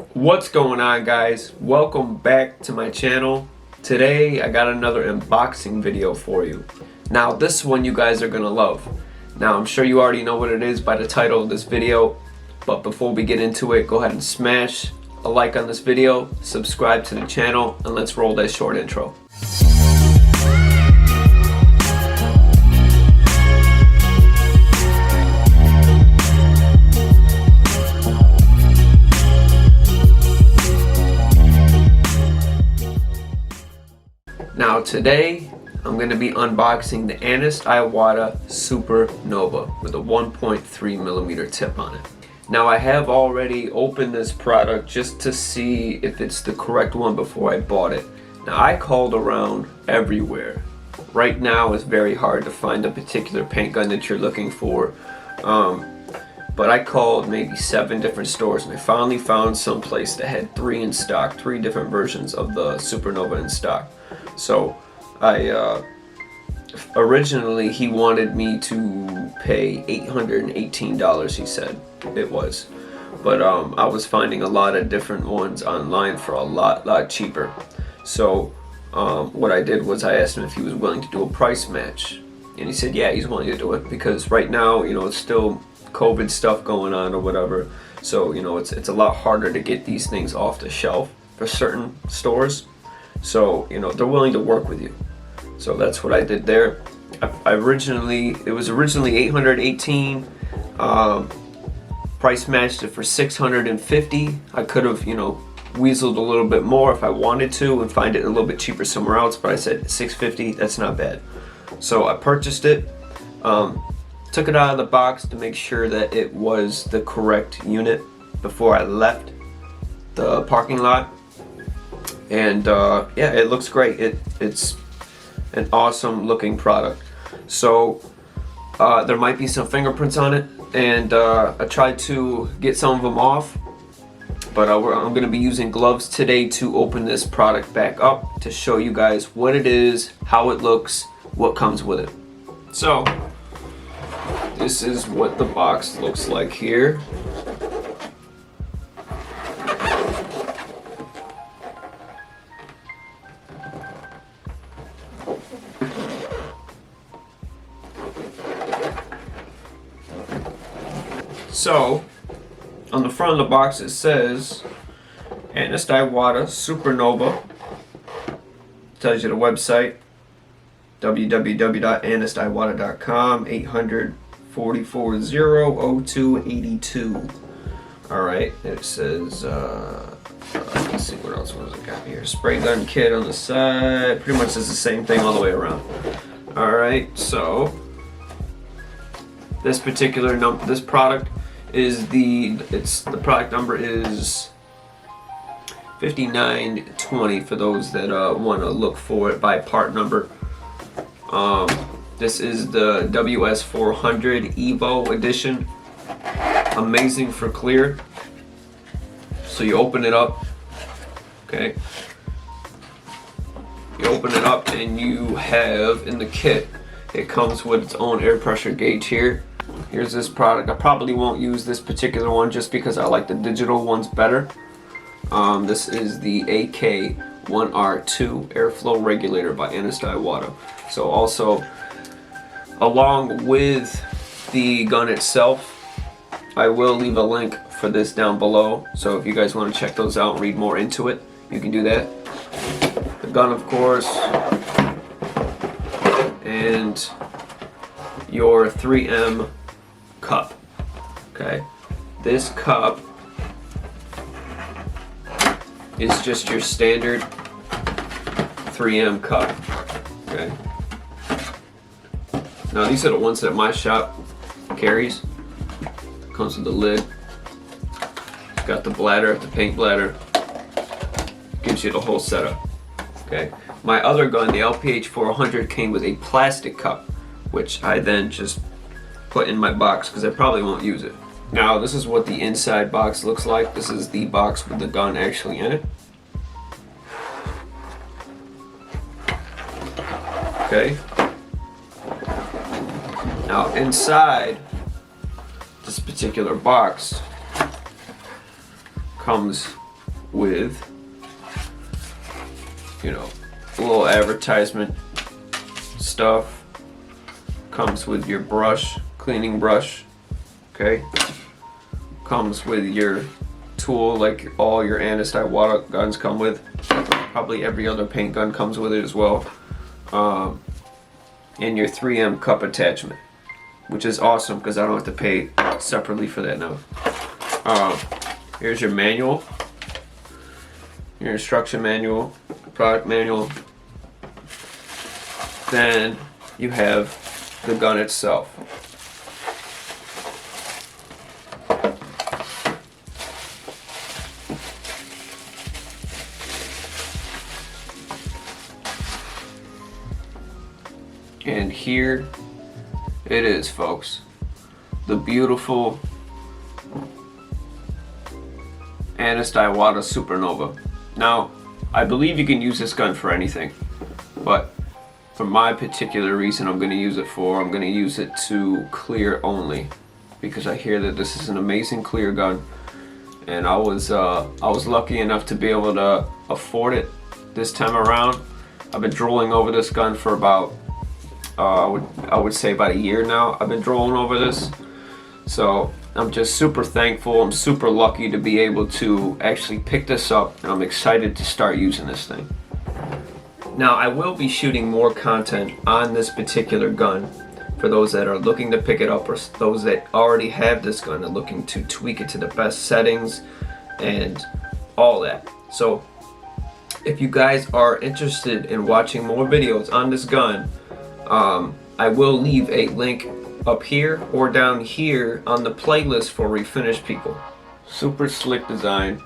What's going on, guys? Welcome back to my channel. Today I got another unboxing video for you. Now this one you guys are gonna love. Now I'm sure you already know what it is by the title of this video, but before we get into it, go ahead and smash a like on this video, subscribe to the channel, and let's roll that short intro. Now today, I'm going to be unboxing the ANEST IWATA SUPERNOVA with a 1.3mm tip on it. Now I have already opened this product just to see if it's the correct one before I bought it. Now I called around everywhere. Right now it's very hard to find a particular paint gun that you're looking for. But I called maybe 7 different stores and I finally found some place that had 3 in stock, 3 different versions of the Supernova in stock. So originally he wanted me to pay $818, he said it was, but I was finding a lot of different ones online for a lot cheaper. So what I did was I asked him if he was willing to do a price match, and he said yeah, he's willing to do it because right now, you know, it's still COVID stuff going on or whatever, so you know it's a lot harder to get these things off the shelf for certain stores. So, you know, they're willing to work with you. So that's what I did there. It was originally $818. Price matched it for $650. I could have, you know, weaseled a little bit more if I wanted to and find it a little bit cheaper somewhere else, but I said $650, that's not bad. So I purchased it, took it out of the box to make sure that it was the correct unit before I left the parking lot. And yeah, it looks great. It's an awesome looking product. So there might be some fingerprints on it, and I tried to get some of them off, but I'm going to be using gloves today to open this product back up to show you guys what it is, how it looks, what comes with it. So this is what the box looks like here. So, on the front of the box it says ANEST IWATA SUPERNOVA. Tells you the website, www.anestiwata.com, 800-440-0282. Alright, it says, let's see what else was it got here. Spray gun kit on the side. Pretty much is the same thing all the way around. Alright, so this particular this product is the product number is 5920 for those that want to look for it by part number. This is the WS400 Evo edition. Amazing for clear. So you open it up, okay? You open it up and you have in the kit, it comes with its own air pressure gauge here. Here's this product. I probably won't use this particular one just because I like the digital ones better. This is the AK1R2 airflow regulator by ANEST IWATA. So also, along with the gun itself, I will leave a link for this down below. So if you guys want to check those out and read more into it, you can do that. The gun, of course, and your 3M cup. Okay, this cup is just your standard 3M cup. Okay, now these are the ones that my shop carries. Comes with the lid, got the bladder, the paint bladder, gives you the whole setup. Okay, my other gun, the LPH 400, came with a plastic cup, which I then just put in my box because I probably won't use it. Now this is what the inside box looks like. This is the box with the gun actually in it. Okay. Now inside this particular box comes with, you know, a little advertisement stuff. Comes with your brush, cleaning brush, okay? Comes with your tool like all your ANEST IWATA guns come with. Probably every other paint gun comes with it as well. And your 3M cup attachment, which is awesome because I don't have to pay separately for that now. Here's your manual, your instruction manual, product manual. Then you have the gun itself. And here it is, folks. The beautiful ANEST IWATA Supernova. Now, I believe you can use this gun for anything, but for my particular reason I'm going to use it to clear only, because I hear that this is an amazing clear gun, and I was lucky enough to be able to afford it this time around. I've been drooling over this gun for about I would say about a year now. I've been drooling over this, so I'm just super thankful. I'm super lucky to be able to actually pick this up, and I'm excited to start using this thing. Now, I will be shooting more content on this particular gun for those that are looking to pick it up, or those that already have this gun and looking to tweak it to the best settings and all that. So if you guys are interested in watching more videos on this gun, I will leave a link up here or down here on the playlist for refinished people. Super slick design.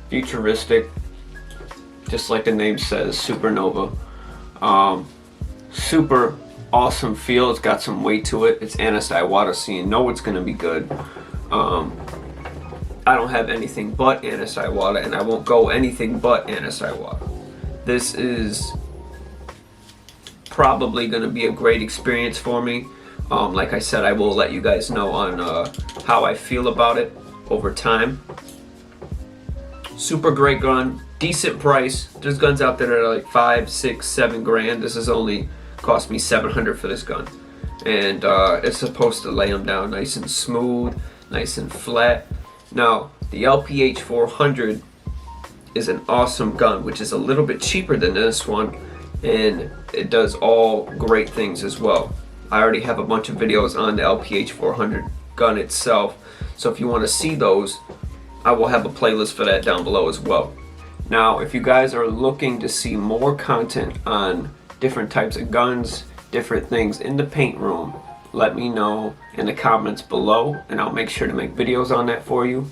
Futuristic, just like the name says, Supernova. Super awesome feel. It's got some weight to it. It's ANEST IWATA, so you know it's gonna be good. I don't have anything but ANEST IWATA, and I won't go anything but ANEST IWATA. This is probably going to be a great experience for me. Like I said, I will let you guys know on how I feel about it over time. Super great gun, decent price. There's guns out there that are like 5, 6, 7 grand. This has only cost me $700 for this gun, and it's supposed to lay them down nice and smooth, nice and flat. Now, the LPH 400 is an awesome gun, which is a little bit cheaper than this one, and it does all great things as well. I already have a bunch of videos on the LPH 400 gun itself, so if you want to see those, I will have a playlist for that down below as well. Now, if you guys are looking to see more content on different types of guns, different things in the paint room, let me know in the comments below, and I'll make sure to make videos on that for you.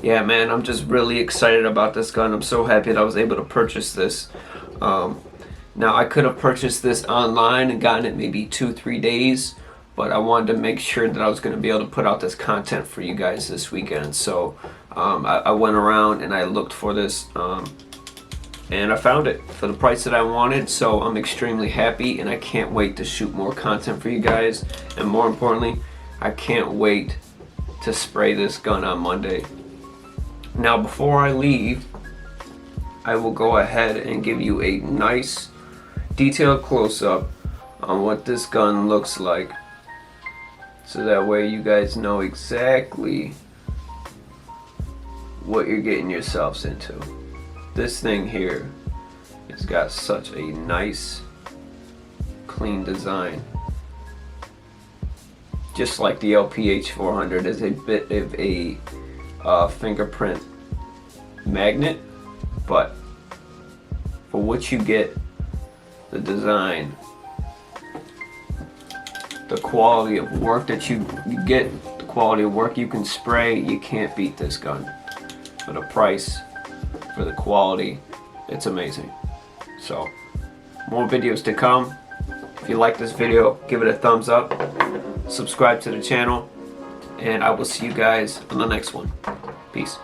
Yeah, man, I'm just really excited about this gun. I'm so happy that I was able to purchase this. Now, I could have purchased this online and gotten it maybe 2-3 days, but I wanted to make sure that I was going to be able to put out this content for you guys this weekend. So I went around and I looked for this, and I found it for the price that I wanted. So I'm extremely happy, and I can't wait to shoot more content for you guys. And more importantly, I can't wait to spray this gun on Monday. Now, before I leave, I will go ahead and give you a nice detailed close-up on what this gun looks like, so that way you guys know exactly what you're getting yourselves into. This thing here has got such a nice, clean design. Just like the LPH 400 is a bit of a fingerprint magnet, but for what you get, the design, the quality of work that you get, the quality of work you can spray, you can't beat this gun. For the price, for the quality, it's amazing. So, more videos to come. If you like this video, give it a thumbs up, subscribe to the channel, and I will see you guys on the next one. Peace.